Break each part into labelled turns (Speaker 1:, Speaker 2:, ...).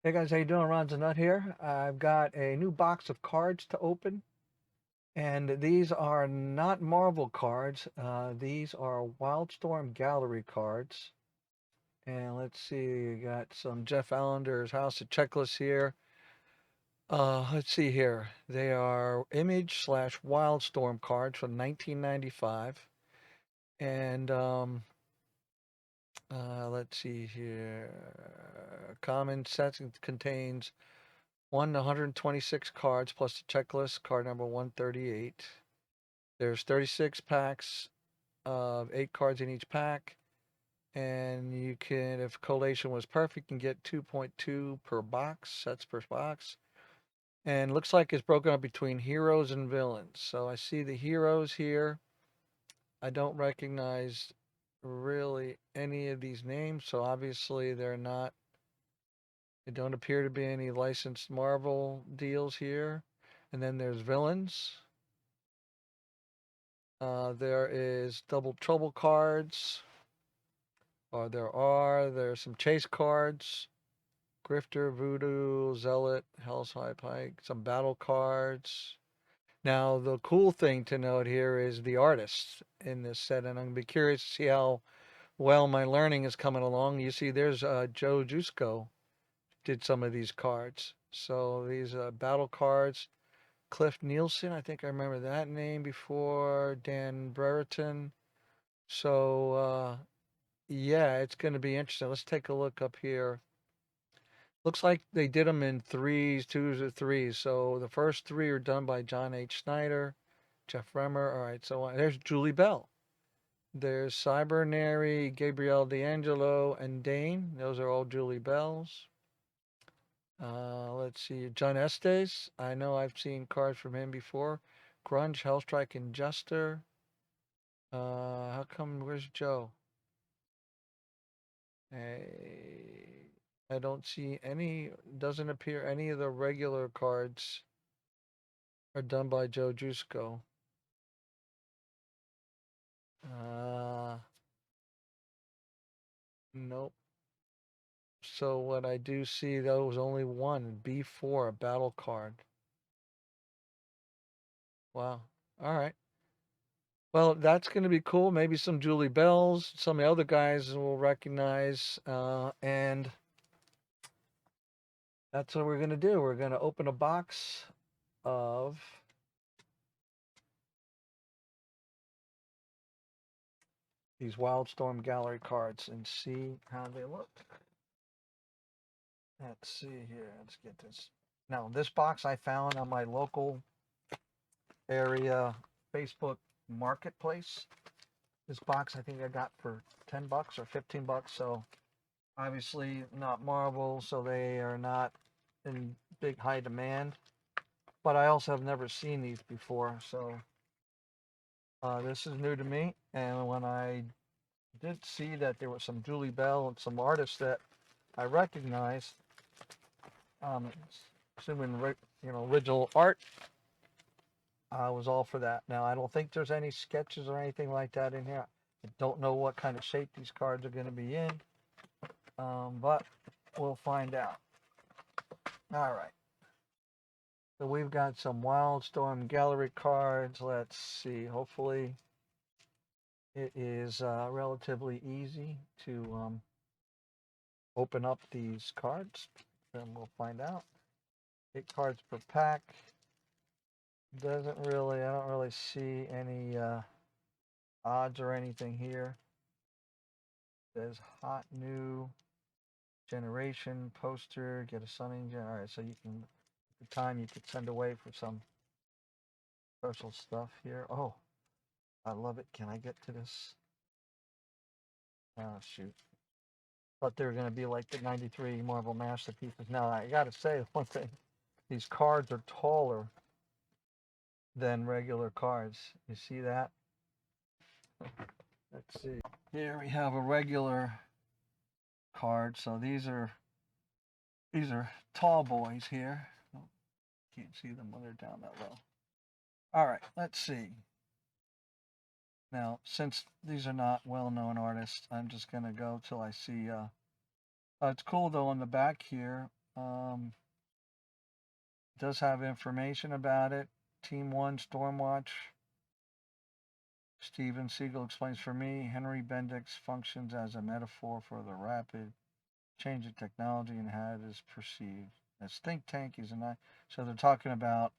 Speaker 1: Hey guys, how you doing? Ron's a Nut here. I've got a new box of cards to open, and these are not Marvel cards. These are Wildstorm Gallery cards. And let's see, you got some Jeff Allender's House of Checklists here. Let's see here. They are Image slash Wildstorm cards from 1995. And let's see here. Common sets contains 1 to 126 cards plus the checklist, card number 138. There's 36 packs of 8 cards in each pack. And you can, if collation was perfect, you can get 2.2 per box, sets per box. And looks like it's broken up between heroes and villains. So I see the heroes here. I don't recognize really any of these names. So obviously they're not, they don't appear to be any licensed Marvel deals here. And then there's villains. There is double trouble cards. Or there's some chase cards. Grifter, Voodoo, Zealot, Hell's High Pike, some battle cards. Now, the cool thing to note here is the artists in this set, and I'm going to be curious to see how well my learning is coming along. You see, there's Joe Jusko did some of these cards. So these battle cards, Cliff Nielsen, I think I remember that name before, Dan Brereton. So, yeah, it's going to be interesting. Let's take a look up here. Looks like they did them in threes, twos, or threes. So the first three are done by John H. Snyder, Jeff Remmer. All right, so there's Julie Bell. There's Cybernary, Gabrielle D'Angelo, and Dane. Those are all Julie Bells. Let's see, John Estes. I know I've seen cards from him before. Grunge, Hellstrike, and Jester. How come? Where's Joe? Hey, I don't see any. Doesn't appear any of the regular cards are done by Joe Jusko. Uh, nope. So what I do see though is only one B4, a battle card. Wow. All right. Well, that's going to be cool. Maybe some Julie Bells, some of the other guys will recognize. And that's what we're going to do. We're going to open a box of these Wildstorm Gallery cards and see how they look. Let's see here. Let's get this. Now, this box I found on my local area Facebook marketplace. This box I think I got for 10 bucks or 15 bucks. So obviously not Marvel, so they are not in big high demand. But I also have never seen these before, so this is new to me. And when I did see that there was some Julie Bell and some artists that I recognized, um, assuming original art, I was all for that. Now I don't think there's any sketches or anything like that in here. I don't know what kind of shape these cards are going to be in, but we'll find out. All right. So we've got some Wildstorm Gallery cards. Let's see. Hopefully it is relatively easy to open up these cards. Then we'll find out. 8 cards per pack. I don't really see any odds or anything here. It says hot new generation poster, get a sun engine. All right, so you can, at the time you could send away for some special stuff here. Oh, I love it. Can I get to this? Oh, shoot. Thought they were going to be like the 93 Marvel Masterpieces. Now, I got to say one thing. These cards are taller than regular cards. You see that? Let's see. Here we have a regular card. So these are tall boys here. Oh, can't see them when they're down that low. All right, let's see. Now, since these are not well-known artists, I'm just going to go till I see. It's cool though on the back here. Does have information about it. Team 1 Stormwatch. Steven Siegel explains, for me, Henry Bendix functions as a metaphor for the rapid change in technology and how it is perceived. As Think Tank is so they're talking about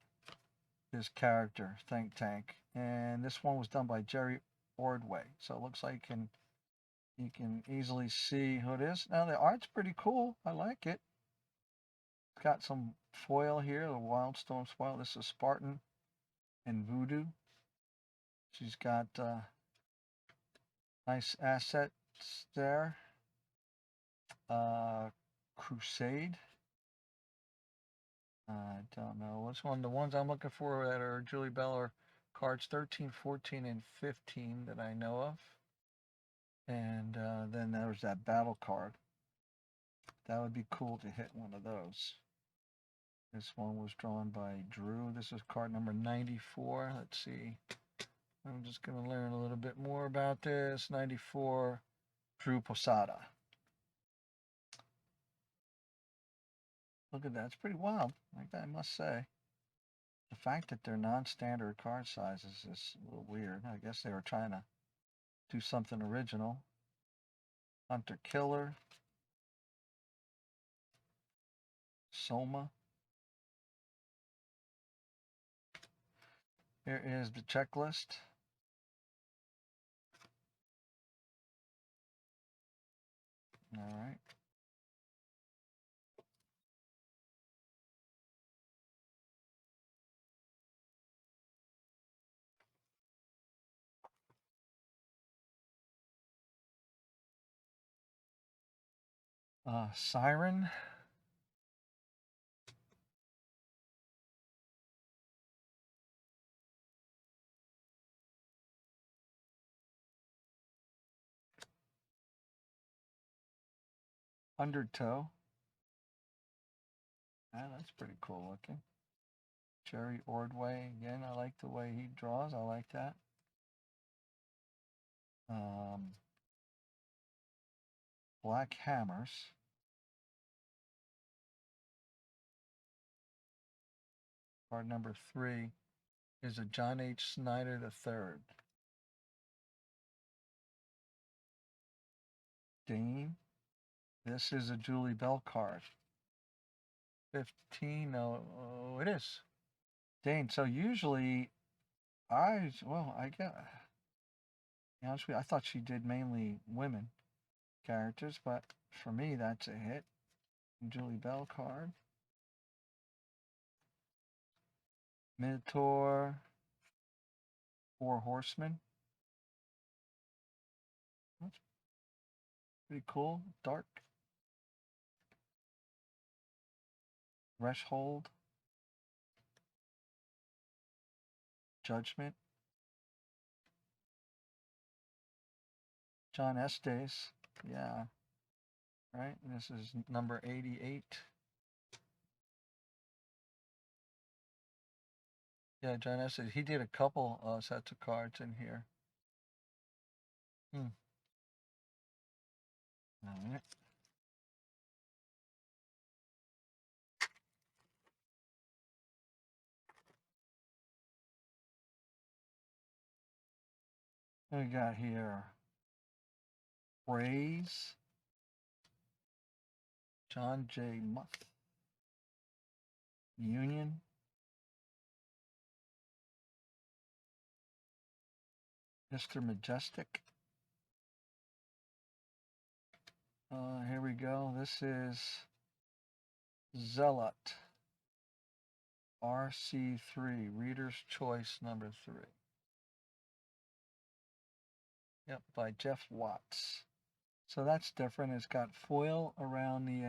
Speaker 1: this character, Think Tank, and this one was done by Jerry Ordway. So it looks like you can easily see who it is. Now the art's pretty cool. I like it. It's got some foil here, the Wildstorm foil. This is Spartan and Voodoo. She's got nice assets there. Crusade. I don't know. Which one? The ones I'm looking for that are Julie Bell are cards 13, 14, and 15 that I know of. And then there's that battle card. That would be cool to hit one of those. This one was drawn by Drew. This is card number 94. Let's see. I'm just going to learn a little bit more about this. 94, Drew Posada. Look at that. It's pretty wild, I must say. The fact that they're non-standard card sizes is a little weird. I guess they were trying to do something original. Hunter Killer. Soma. Here is the checklist. All right. Siren. Undertow. That's pretty cool looking. Jerry Ordway. Again, I like the way he draws. I like that. Black Hammers. Card number 3 is a John H. Snyder III. Dane. This is a Julie Bell card. 15. Oh, it is. Dane. So usually, I get. Honestly, I thought she did mainly women characters, but for me, that's a hit. Julie Bell card. Minotaur. 4 Horsemen. That's pretty cool. Dark. Threshold. Judgment. John Estes. Yeah. Right. And this is number 88. Yeah, John Estes. He did a couple sets of cards in here. All right. What we got here? Praise. John J. Muth. Union. Mr. Majestic. Here we go. This is Zealot. RC3. Reader's Choice number 3. Yep, by Jeff Watts. So that's different. It's got foil around the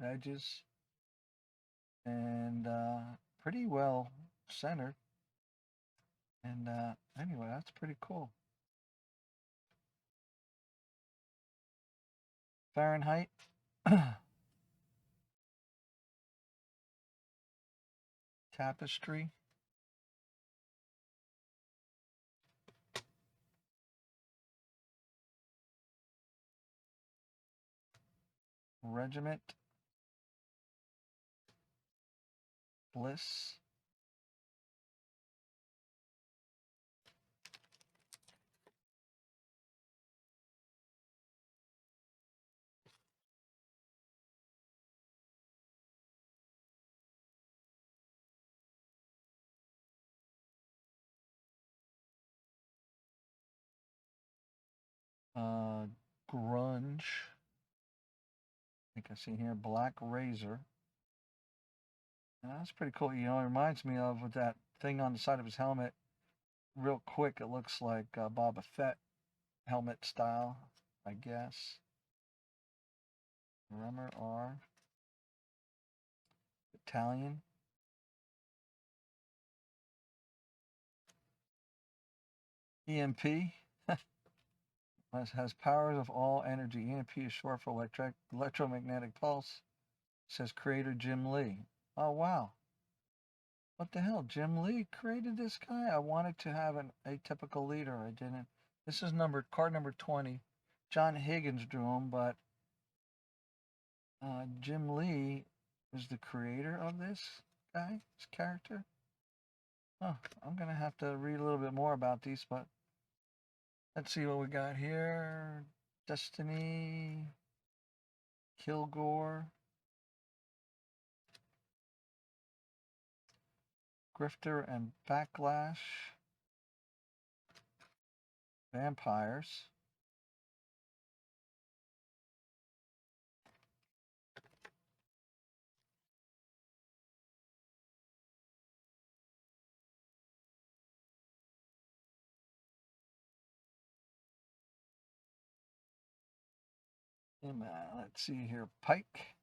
Speaker 1: edges, and pretty well centered. And anyway, that's pretty cool. Fahrenheit. Tapestry. Regiment. Bliss. Grunge. I think I see here Black Razor. That's pretty cool. You know, it reminds me of with that thing on the side of his helmet. Real quick, it looks like Boba Fett helmet style, I guess. Remember R. Italian. EMP. Has powers of all energy. EMP is short for electromagnetic pulse. Says creator Jim Lee. Oh wow. What the hell? Jim Lee created this guy? I wanted to have an atypical leader. I didn't. This is card number 20. John Higgins drew him, but Jim Lee is the creator of this guy, this character. Oh, I'm going to have to read a little bit more about these, but let's see what we got here. Destiny, Kilgore, Grifter and Backlash, Vampires, let's see here, Pike.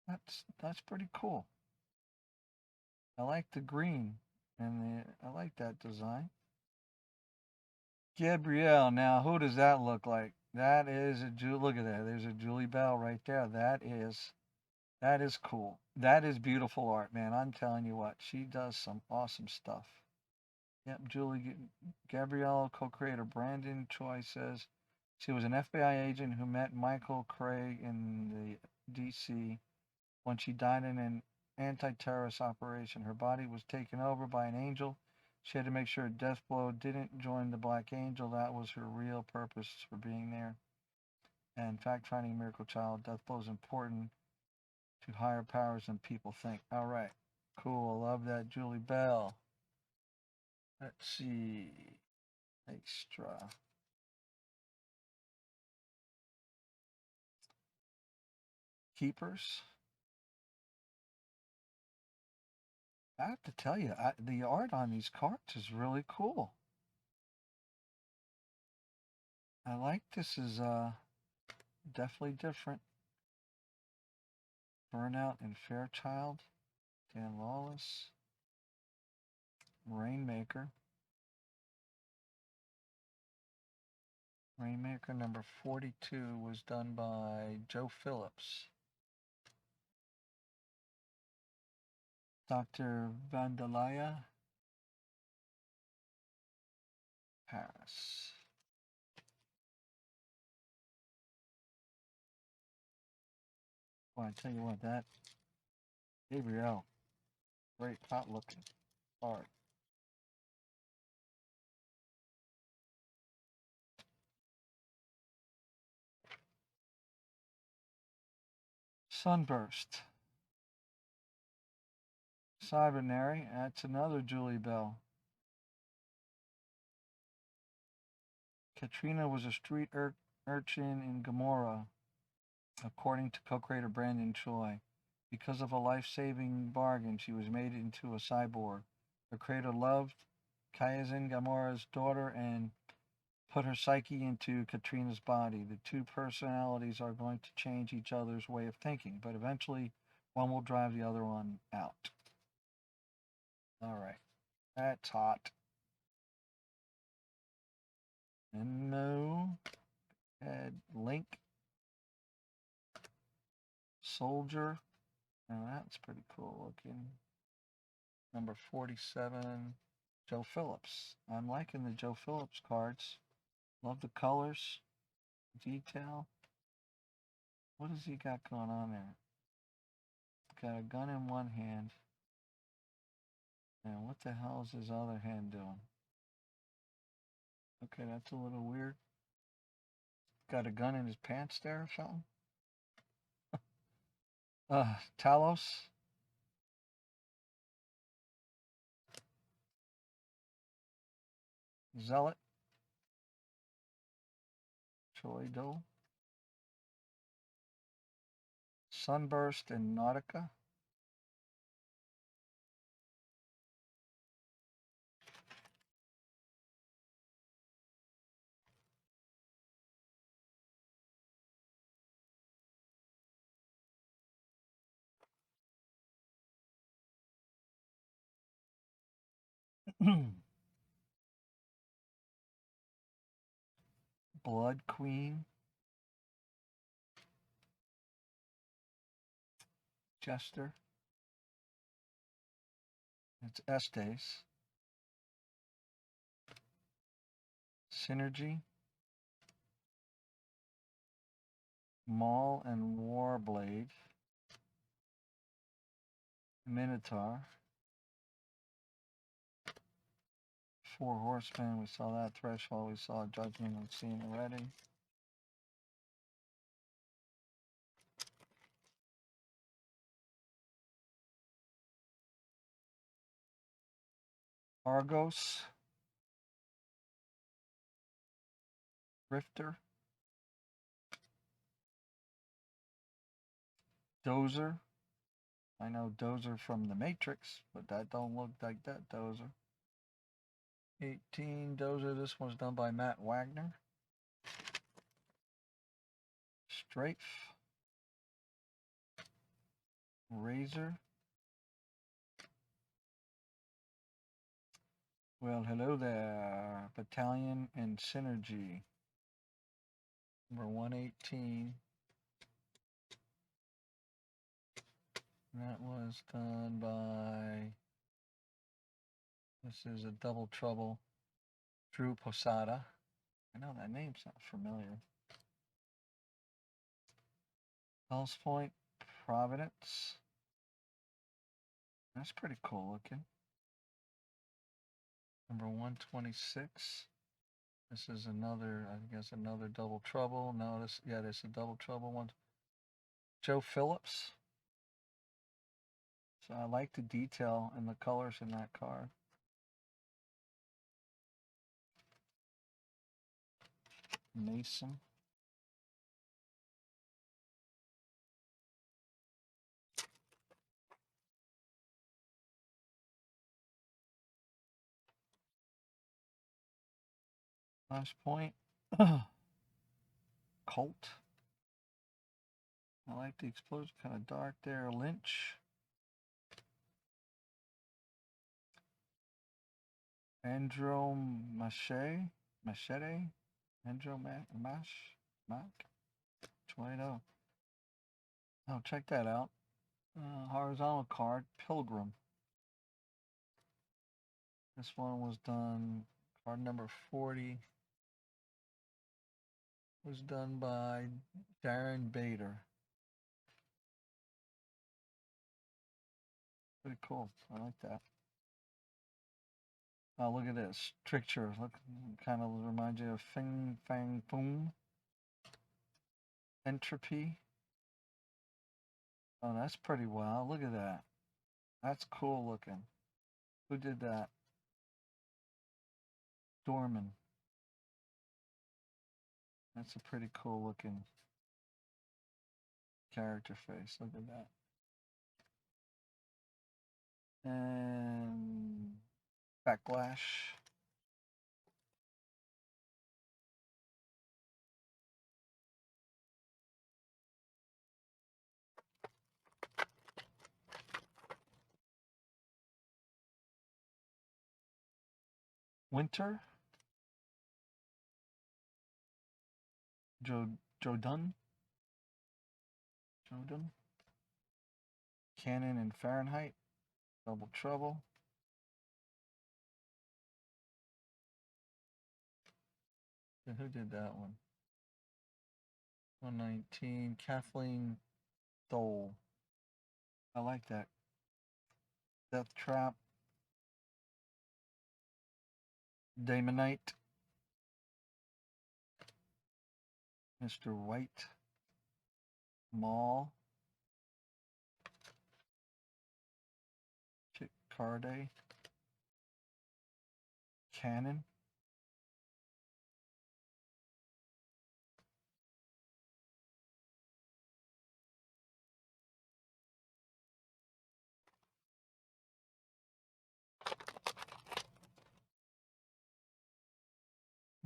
Speaker 1: That's pretty cool. I like the green and I like that design. Gabrielle. Now, who does that look like? That is a look at that. There's a Julie Bell right there. That is cool. That is beautiful art, man. I'm telling you what, she does some awesome stuff. Yep, Gabrielle, co-creator Brandon Choi says she was an FBI agent who met Michael Craig in the DC when she died in an anti-terrorist operation. Her body was taken over by an angel. She had to make sure Deathblow didn't join the Black Angel. That was her real purpose for being there. And fact-finding Miracle Child, Deathblow is important to higher powers than people think. All right, cool. I love that, Julie Bell. Let's see. Extra. Keepers. I have to tell you, the art on these cards is really cool. I like this is definitely different. Burnout and Fairchild. Dan Lawless. Rainmaker. Rainmaker number 42 was done by Joe Phillips. Dr. Vandalaya. Paris. Well, I tell you what, that Gabrielle, great, hot looking art. Sunburst. Cybernary, that's another Julie Bell. Katrina was a street urchin in Gomorrah, according to co-creator Brandon Choi. Because of a life-saving bargain, she was made into a cyborg. The creator loved Kaizen, Gamora's daughter, and put her psyche into Katrina's body. The two personalities are going to change each other's way of thinking, but eventually one will drive the other one out. All right, that's hot. And no, Link, Soldier. Now that's pretty cool looking. Number 47, Joe Phillips. I'm liking the Joe Phillips cards. Love the colors, detail. What has he got going on there? got a gun in one hand. And what the hell is his other hand doing? Okay, that's a little weird. Got a gun in his pants there or something? Talos. Zealot. Choido. Sunburst and Nautica. Blood Queen. Jester. It's Estes. Synergy. Maul and Warblade. Minotaur. Four Horsemen. We saw that. Threshold. We saw Judgment. We've seen already. Argos. Rifter. Dozer. I know Dozer from the Matrix, but that don't look like that Dozer. 18 Dozer. This one's done by Matt Wagner. Strafe. Razor. Well, hello there. Battalion and Synergy. Number 118. That was done by, this is a Double Trouble, Drew Posada. I know that name sounds familiar. Hell's Point, Providence. That's pretty cool looking. Number 126. This is another, I guess another Double Trouble. No, this, yeah, this is a Double Trouble one. Joe Phillips. So I like the detail and the colors in that card. Mason. Flashpoint. Colt. I like the explosion, kind of dark there. Lynch. Machete. Mac. Tornado. Oh, check that out. Horizontal card, Pilgrim. This one was done, card number 40 was done by Darren Bader. Pretty cool. I like that. Oh, look at this. Stricture. Look, kind of reminds you of Fing Fang Boom. Entropy. Oh, that's pretty wild. Look at that. That's cool looking. Who did that? Dorman. That's a pretty cool looking character face. Look at that. And Backlash. Winter. Jodan. Cannon and Fahrenheit. Double Trouble. Who did that one? 119. Kathleen Dole. I like that. Death Trap. Damonite. Mr. White. Maul. Chick Carday. Cannon.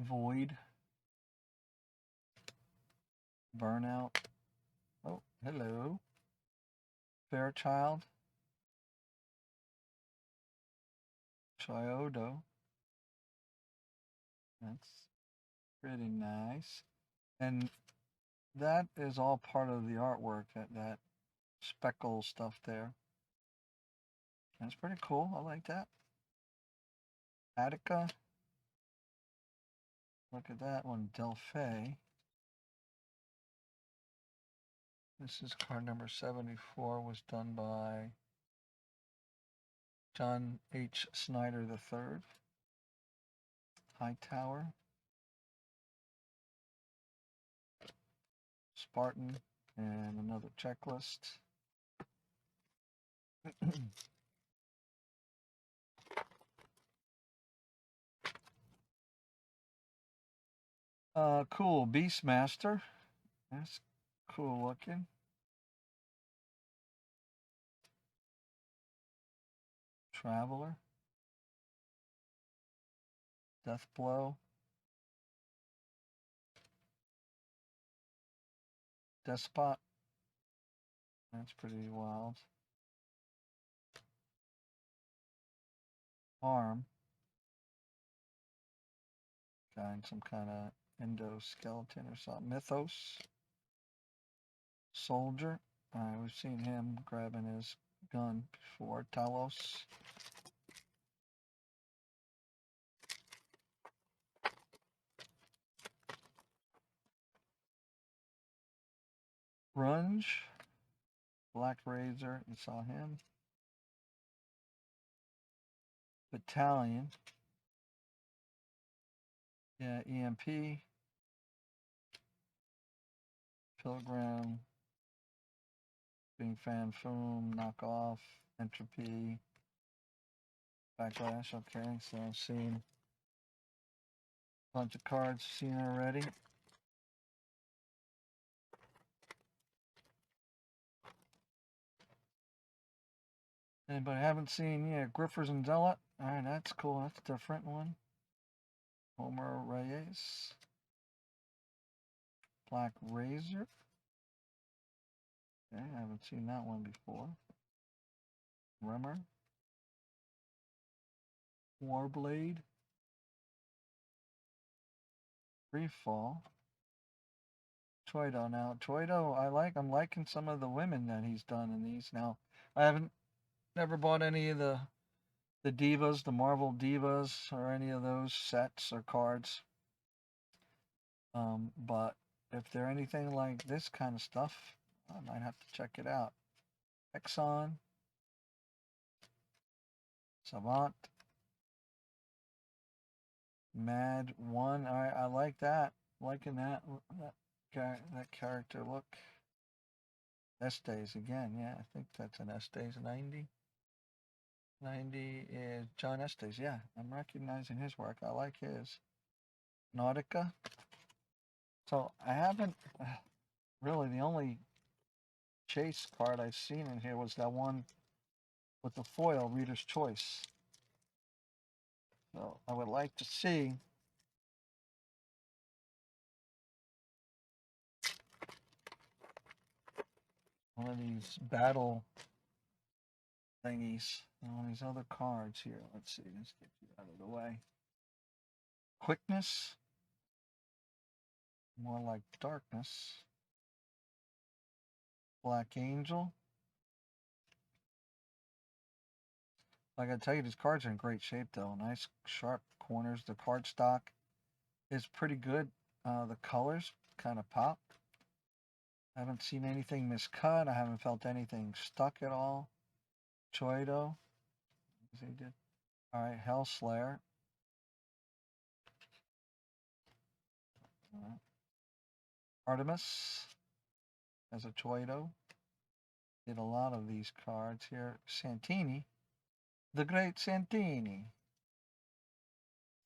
Speaker 1: Void. Burnout. Oh, hello. Fairchild. Chiodo. That's pretty nice. And that is all part of the artwork, that speckle stuff there. That's pretty cool. I like that. Attica. Look at that one. Delphi. This is card number 74. Was done by John H. Snyder III. Hightower. Spartan. And another checklist. Cool. Beastmaster. That's cool looking. Traveler. Deathblow. Despot. That's pretty wild. Arm. Guy in some kind of endoskeleton or something. Mythos. Soldier. We've seen him grabbing his gun before. Talos. Grunge. Black Razor. You saw him. Battalion. Yeah, EMP. Pilgrim. Being Fan Foom. Knockoff. Entropy. Backlash. Okay, so I've seen a bunch of cards seen already. Anybody haven't seen, yeah, Griffers and Zealot? Alright, that's cool. That's a different one. Homer Reyes. Black Razor. Okay, I haven't seen that one before. Rimmer. Warblade. Freefall. Choido. Now, Choido, I'm liking some of the women that he's done in these. Now, I haven't never bought any of the Divas, the Marvel Divas, or any of those sets or cards. But if they're anything like this kind of stuff, I might have to check it out. Exxon. Savant. Mad 1. I like that. Liking that character look. Estes again. Yeah, I think that's an Estes 90. 90 is John Estes. Yeah, I'm recognizing his work. I like his. Nautica. So I haven't really, the only Chase card I've seen in here was that one with the foil, Reader's Choice. So I would like to see one of these battle thingies, one of these other cards here. Let's see, let's get you out of the way. Quickness, more like darkness. Black Angel. Like I tell you, these cards are in great shape though. Nice sharp corners. The card stock is pretty good. The colors kind of pop. I haven't seen anything miscut. I haven't felt anything stuck at all. Choido. He did. All right, Hell Slayer. All right. Artemis as a Choido. Did a lot of these cards here. Santini. The great Santini.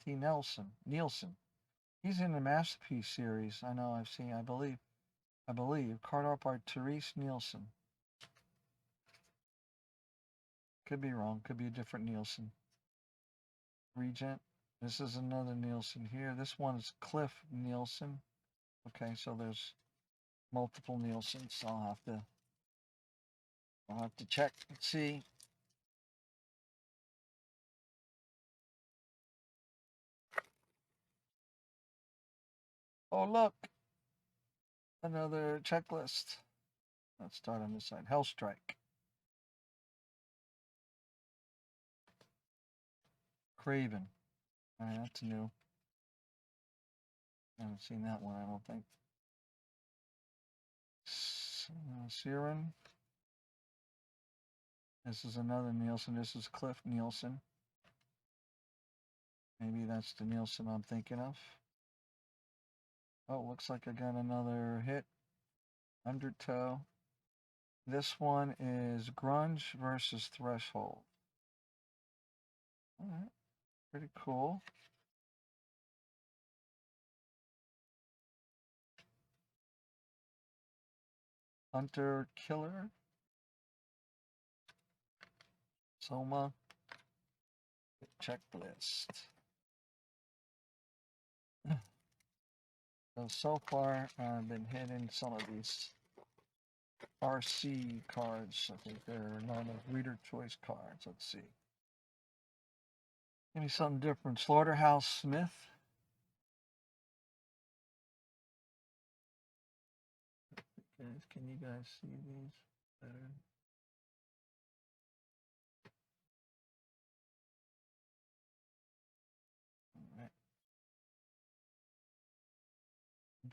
Speaker 1: T. Nielsen. He's in the Masterpiece series. I know I've seen, I believe. Card art by Therese Nielsen. Could be wrong. Could be a different Nielsen. Regent. This is another Nielsen here. This one is Cliff Nielsen. Okay, so there's multiple Nielsens. So I'll have to check and see. Oh, look. Another checklist. Let's start on this side. Hellstrike. Craven. All right, that's new. I haven't seen that one, I don't think. Siren. This is another Nielsen. This is Cliff Nielsen. Maybe that's the Nielsen I'm thinking of. Oh, looks like I got another hit. Undertow. This one is Grunge versus Threshold. All right, pretty cool. Hunter Killer. Soma. Checklist. So far, I've been hitting some of these RC cards. I think they're known as reader choice cards. Let's see. Give me something different. Slaughterhouse Smith. Guys, can you guys see these better? All right.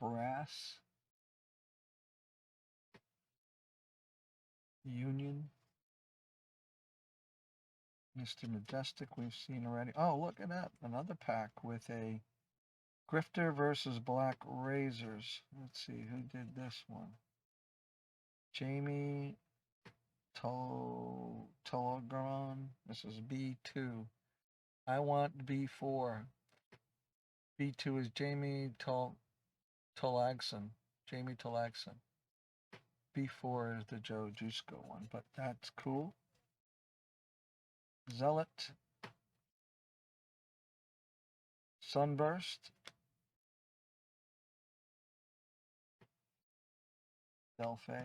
Speaker 1: Brass. Union. Mr. Majestic, we've seen already. Oh, look at that. Another pack with a Grifter versus Black Razors. Let's see, who did this one? Jamie Tologron. This is B2. I want B4. B2 is Jamie Tolagson. Jamie Tolagson. B4 is the Joe Jusko one, but that's cool. Zealot. Sunburst. Delphi.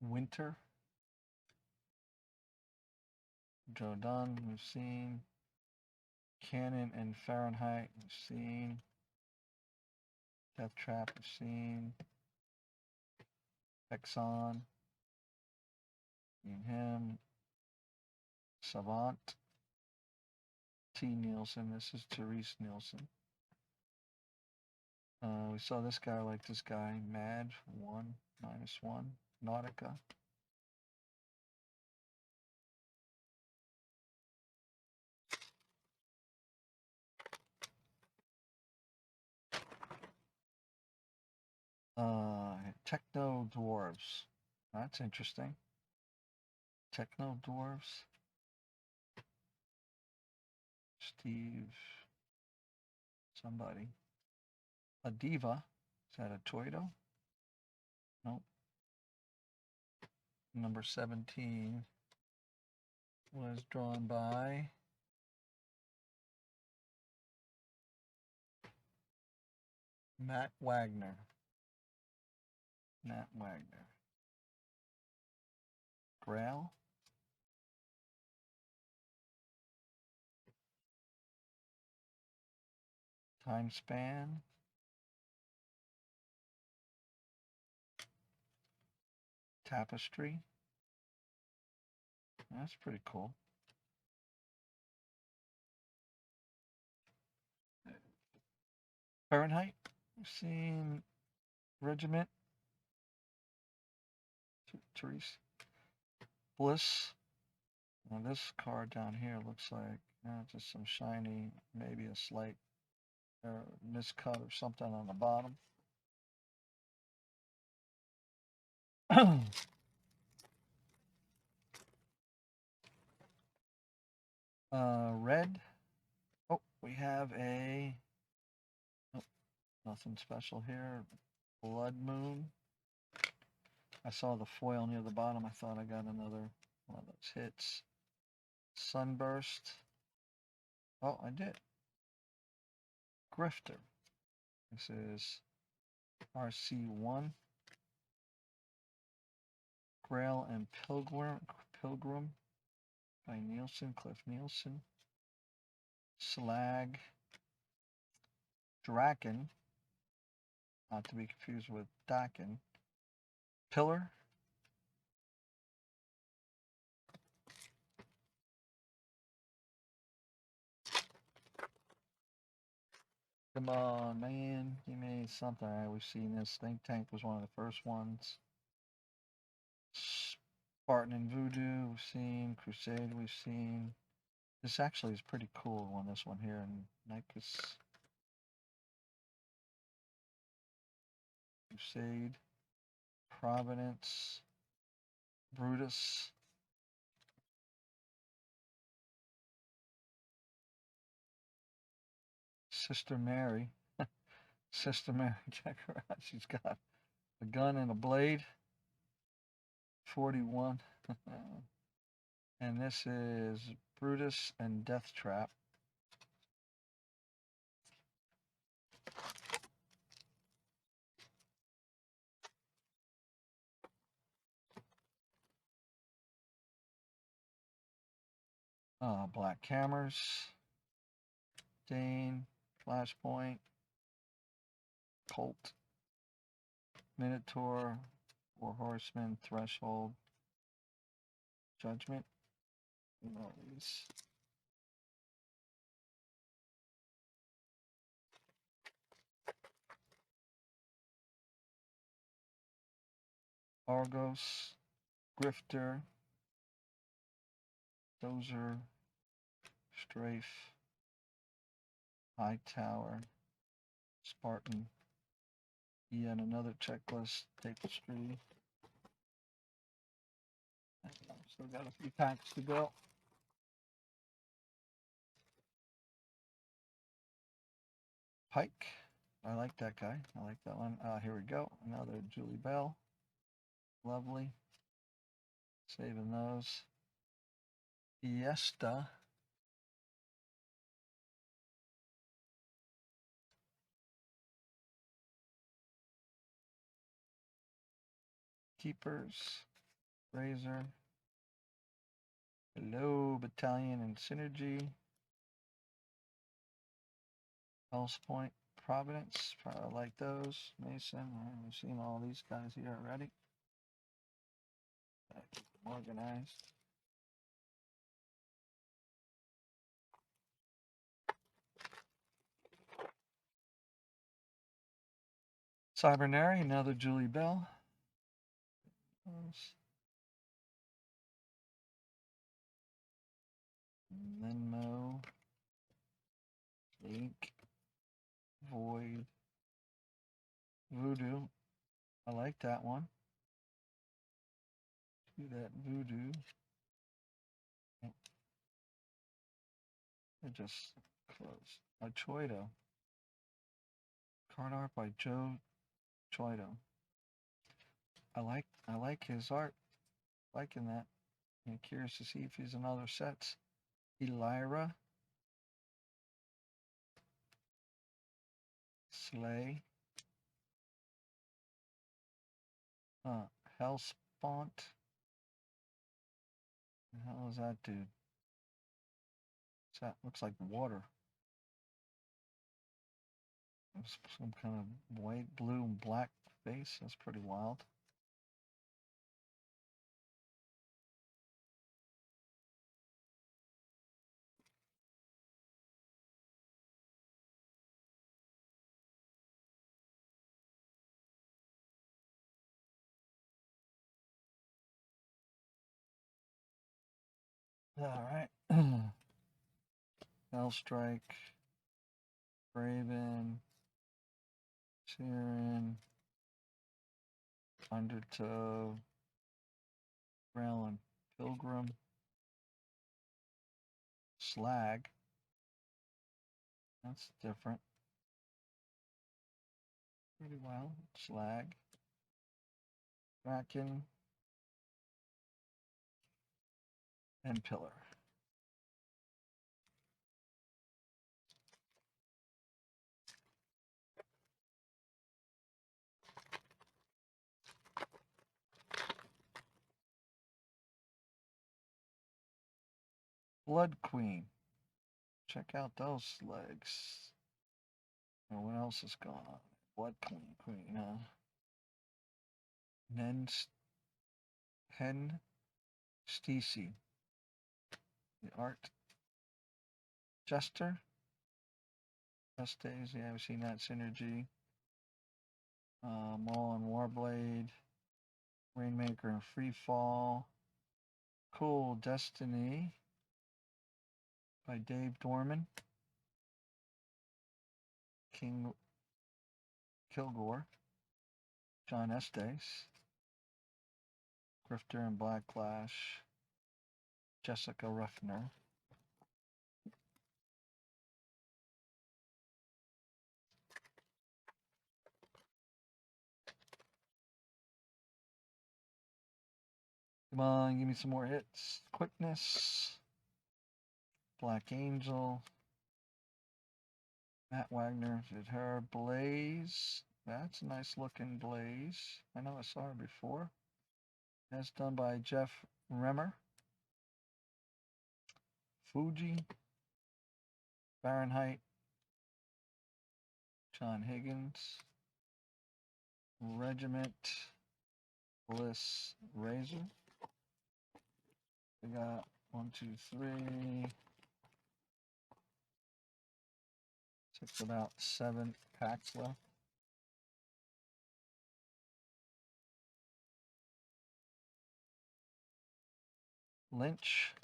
Speaker 1: Winter. Joe Dunn, we've seen. Cannon and Fahrenheit, we've seen. Death Trap, we've seen. Exxon. Seen him. Savant. T. Nielsen. This is Therese Nielsen. We saw this guy, like this guy. Mad 1, -1. Nautica. Techno Dwarves. That's interesting. Techno Dwarves. Steve. Somebody. A Diva. Is that a Toido? Nope. Number 17 was drawn by Matt Wagner. Matt Wagner. Grail. Time Span. Tapestry. That's pretty cool. Fahrenheit. We've seen Regiment. Therese Bliss. Now this card down here looks like just some shiny, maybe a slight miscut or something on the bottom. Red. Oh, we have a, oh, nothing special here. Blood Moon. I saw the foil near the bottom. I thought I got another one of those hits. Sunburst. Oh, I did. Grifter. This is RC1. Grail and Pilgrim by Nielsen, Cliff Nielsen. Slag. Draken. Not to be confused with Dakin. Pillar. Come on, man. Give me something. All right, we've seen this. Think Tank was one of the first ones. Spartan and Voodoo, we've seen. Crusade, we've seen. This actually is pretty cool one, this one here. And Nykus. Crusade. Providence. Brutus. Sister Mary. Sister Mary, check her out. She's got a gun and a blade. 41. And this is Brutus and Death Trap. Black Cameras. Dane. Flashpoint. Colt. Minotaur. Four Horsemen. Threshold. Judgment. All these. Argos. Grifter. Dozer. Strafe. Hightower. Spartan. Yet another checklist. Tapestry. Still got a few packs to go. Pike. I like that guy. I like that one. Here we go. Another Julie Bell. Lovely. Saving those. Fiesta. Keepers. Razor. Hello, Battalion and Synergy. Pulse Point. Providence. Probably like those. Mason. We've seen all these guys here already. Keep them organized. Cybernary, another Julie Bell. Venmo. Link. Void. Voodoo. I like that one. Do that Voodoo. It just closed. Choido. Card art by Joe Choido. I like his art. Liking that. I'm curious to see if he's in other sets. Elira. Slay. Hellspont. The hell is that dude? That looks like water. Some kind of white, blue, and black face. That's pretty wild. All right. Hellstrike, Raven, Siren, Undertow, Grail and Pilgrim, Slag. That's different. Pretty well. Slag. Kraken. And Pillar. Blood Queen. Check out those legs. Oh, what else is going on? Blood Queen, huh? Hen Stacy. The art. Jester. Estes, yeah, we've seen that synergy. Maul and Warblade. Rainmaker and Freefall. Cool Destiny by Dave Dorman. King Kilgore. John Estes. Grifter and Black Clash. Jessica Ruffner. Come on, give me some more hits. Quickness. Black Angel. Matt Wagner did her. Blaze. That's a nice looking Blaze. I know I saw her before. That's done by Jeff Remmer. Fuji. Fahrenheit. John Higgins. Regiment. Bliss Razor. We got 1, 2, 3. 6, about 7 packs left. Lynch.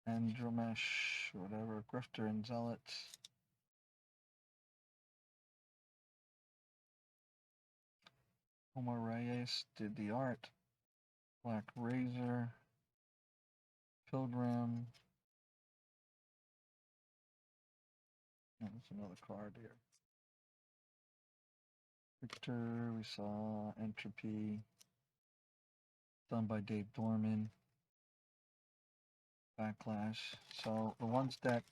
Speaker 1: Andromesh, whatever. Grifter and Zealot. Omar Reyes did the art. Black Razor. Pilgrim. And there's another card here. Victor, we saw Entropy. Done by Dave Dorman. Backlash. So the ones that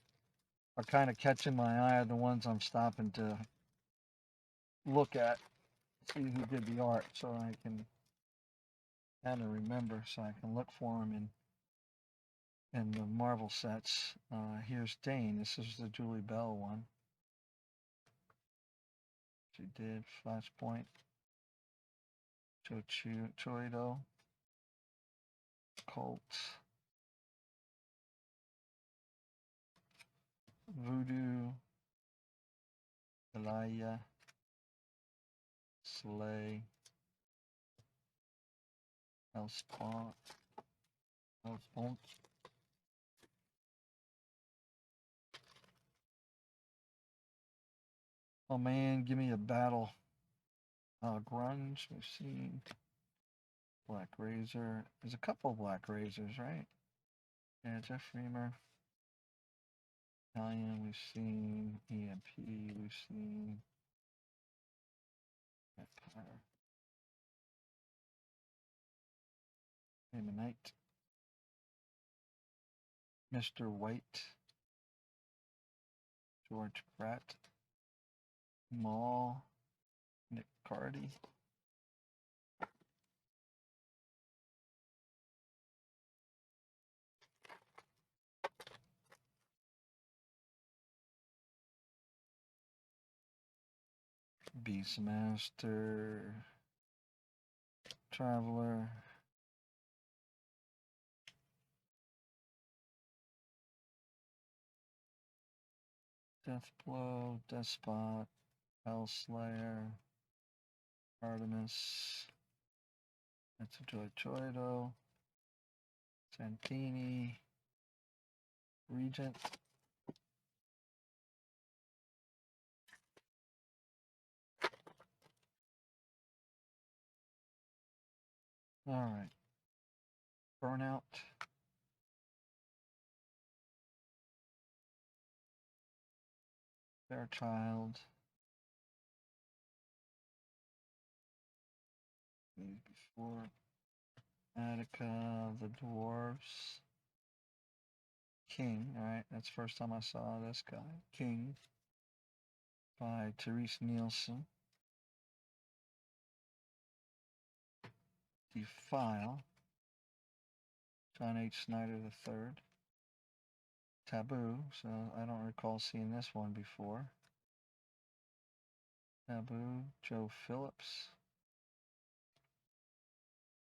Speaker 1: are kind of catching my eye are the ones I'm stopping to look at, see who did the art, so I can kind of remember, so I can look for them in the Marvel sets. Here's Dane. This is the Julie Bell one. She did Flashpoint. Choido. Colt. Voodoo. Elia. Slay. Elspawn. Oh man, give me a battle. Grunge, we've seen. Black Razor. There's a couple of Black Razors, right? Yeah, Jeff Reamer. Italian, we've seen. EMP, we've seen. Empire. Ammonite. Mr. White. George Pratt. Maul. Nick Cardy. Beastmaster. Traveler. Deathblow. Despot. Hellslayer. Artemis. That's a Joy Choido. Fantini, Regent. All right. Burnout. Fairchild. Before. Attica, the Dwarves. King, all right, that's the first time I saw this guy. King by Therese Nielsen. Defile, John H. Snyder III. Taboo, so I don't recall seeing this one before. Taboo, Joe Phillips.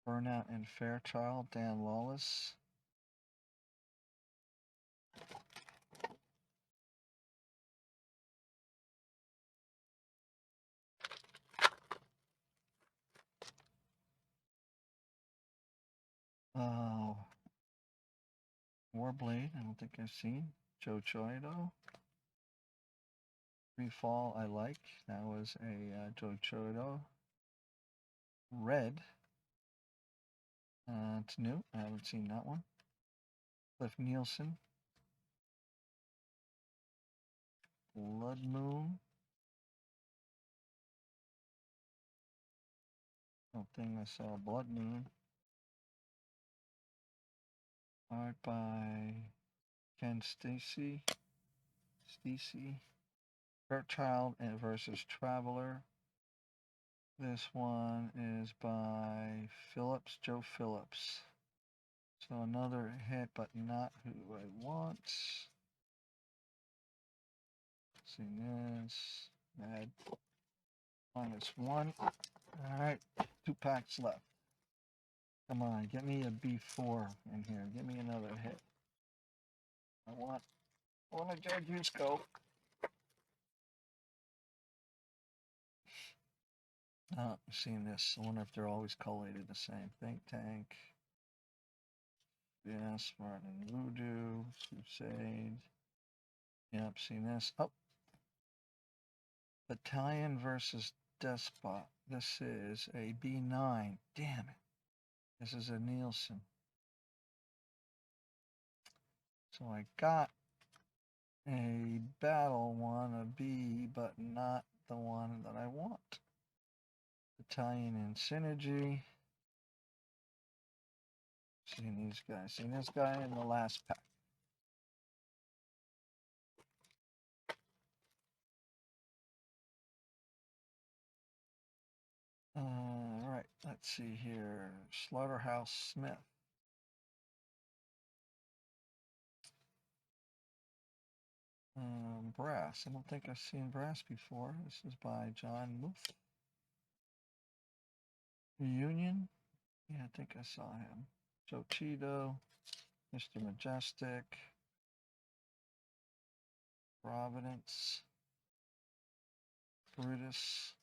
Speaker 1: Burnout and Fairchild, Dan Lawless. Oh, Warblade, I don't think I've seen. Joe Choido. Free Fall, I like. That was a Joe Choido. Red. It's new. I haven't seen that one. Cliff Nielsen. Blood Moon. I don't think I saw Blood Moon. Art by Ken Stacy. Fairchild versus Traveler. This one is by Phillips, Joe Phillips. So another hit, but not who I want. See this. Add -1. Alright, 2 packs left. Come on, get me a B4 in here. Get me another hit. I want a Judge's scope. Oh, I've seen this. I wonder if they're always collated the same. Think Tank. Yeah, Smart and Voodoo. Crusade. Yep, seen this. Oh. Battalion versus Despot. This is a B9. Damn it. This is a Nielsen. So I got a battle one, a B, but not the one that I want. Battalion and Synergy. Seen these guys. Seen this guy in the last pack. All right, let's see here. Slaughterhouse Smith. Brass. I don't think I've seen Brass before. This is by John Muth. Reunion. Yeah, I think I saw him. Joe Cheeto. Mr. Majestic. Providence. Brutus.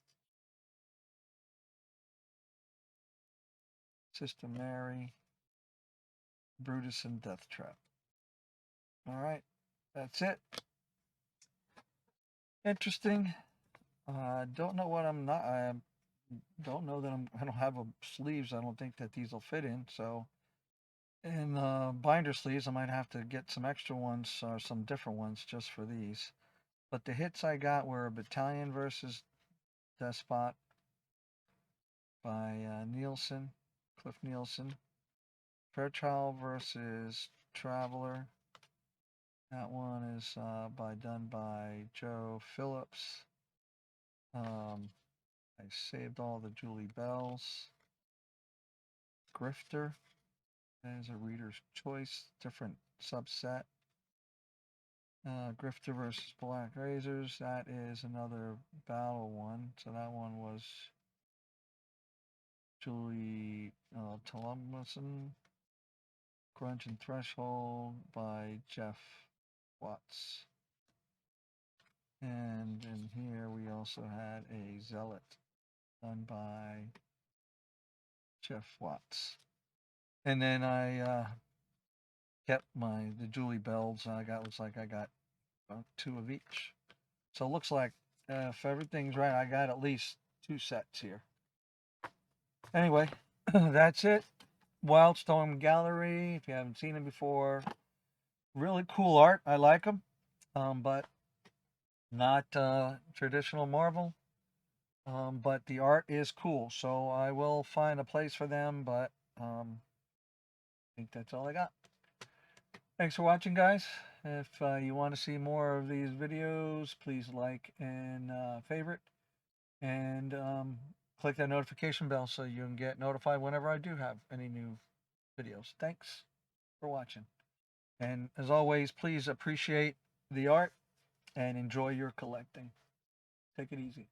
Speaker 1: Sister Mary. Brutus and Death Trap. All right, that's it. Interesting. Don't know what I'm not. I don't know that I don't have sleeves. I don't think that these will fit in. So, in binder sleeves, I might have to get some extra ones or some different ones just for these. But the hits I got were Battalion versus Despot by Nielsen, Cliff Nielsen. Fairchild versus Traveler. That one is done by Joe Phillips. I saved all the Julie Bells. Grifter. That is a reader's choice, different subset. Grifter versus Black Razors. That is another battle one. So that one was Julie Tomlinson. Grunge and Threshold by Jeff Watts. And in here we also had a Zealot done by Jeff Watts. And then I kept the Julie Bells I got. I got 2 of each. So it looks like if everything's right, I got at least 2 sets here. Anyway, that's it. Wildstorm Gallery. If you haven't seen it before, really cool art. I like them, but not traditional Marvel. But the art is cool, so I will find a place for them. But I think that's all I got. Thanks for watching, guys. If you want to see more of these videos, please like and favorite, and click that notification bell so you can get notified whenever I do have any new videos. Thanks for watching. And as always, please appreciate the art and enjoy your collecting. Take it easy.